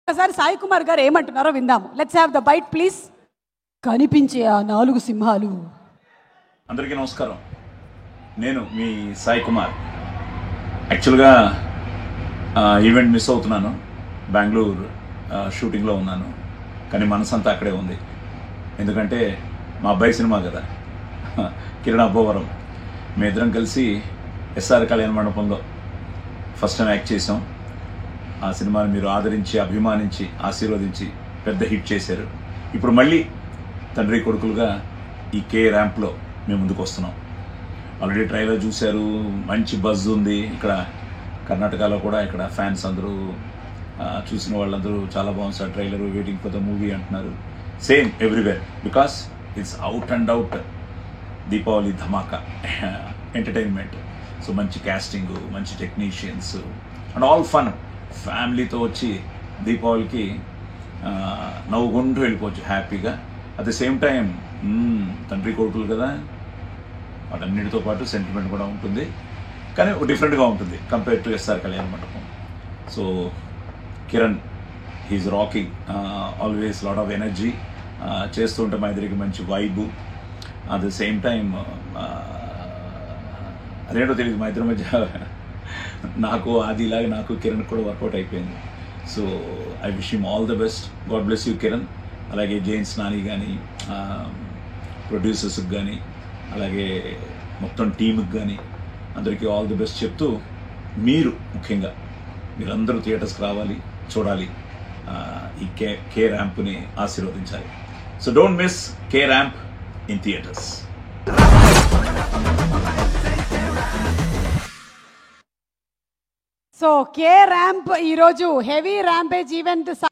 ఒకసారి సాయి కుమార్ గారు ఏమంటున్నారో విందాము. Let's have the bite please. కనిపించే ఆ 4 సింహాలు. అందరికీ నమస్కారం. నేను మీ సాయి కుమార్. యాక్చువల్గా ఈవెంట్ మిస్ అవుతున్నాను. బెంగళూరు షూటింగ్లో ఉన్నాను, కానీ మనసంతా అక్కడే ఉంది. ఎందుకంటే మా అబ్బాయి సినిమా కదా, కిరణ్ అబ్బోవరం. మేమిద్దరం కలిసి ఎస్ఆర్ కళ్యాణ మండపంలో ఫస్ట్ టైం యాక్ట్ చేసాం. ఆ సినిమాని మీరు ఆదరించి, అభిమానించి, ఆశీర్వదించి పెద్ద హిట్ చేశారు. ఇప్పుడు మళ్ళీ తండ్రి కొడుకులుగా ఈ కే ర్యాంప్లో మేము ముందుకు వస్తున్నాం. ఆల్రెడీ ట్రైలర్ చూశారు, మంచి బజ్ ఉంది. ఇక్కడ కర్ణాటకలో కూడా ఇక్కడ ఫ్యాన్స్ అందరూ చూసిన వాళ్ళందరూ చాలా బాగుంది sir trailer, waiting for the movie అంటున్నారు. Same everywhere, because it's out and out Deepavali dhamaka entertainment. So మంచి క్యాస్టింగ్, మంచి టెక్నీషియన్స్ అండ్ ఆల్ ఫన్. ఫ్యామిలీతో వచ్చి దీపావళికి నవ్వుకుంటూ వెళ్ళిపోవచ్చు హ్యాపీగా. అట్ ద సేమ్ టైం తండ్రి కొడుకులు కదా, వాటన్నిటితో పాటు సెంటిమెంట్ కూడా ఉంటుంది, కానీ డిఫరెంట్గా ఉంటుంది compare to SR Kalyana Mandapam. So Kiran he's rocking, always lot of energy. చేస్తూ ఉంటే మా ఇద్దరికి మంచి vibe. At the same time అదేంటో తెలియదు, మా ఇద్దరి మధ్య నాకు ఆదిలాగా నాకు కిరణ్ కూడా వర్కౌట్ అయిపోయింది. So I wish him all the best. God bless you Kiran. అలాగే జైన్స్ నాని కానీ, ప్రొడ్యూసర్స్కి కానీ, అలాగే మొత్తం టీంకి కానీ అందరికీ ఆల్ ది బెస్ట్ చెప్తూ, మీరు ముఖ్యంగా మీరందరూ థియేటర్స్కి రావాలి, చూడాలి, ఈ కే ర్యాంప్ని ఆశీర్వదించాలి. So don't miss K ramp in theatres. So K ramp ఈరోజు హెవీ ర్యాంపేజ్ ఈవెంట్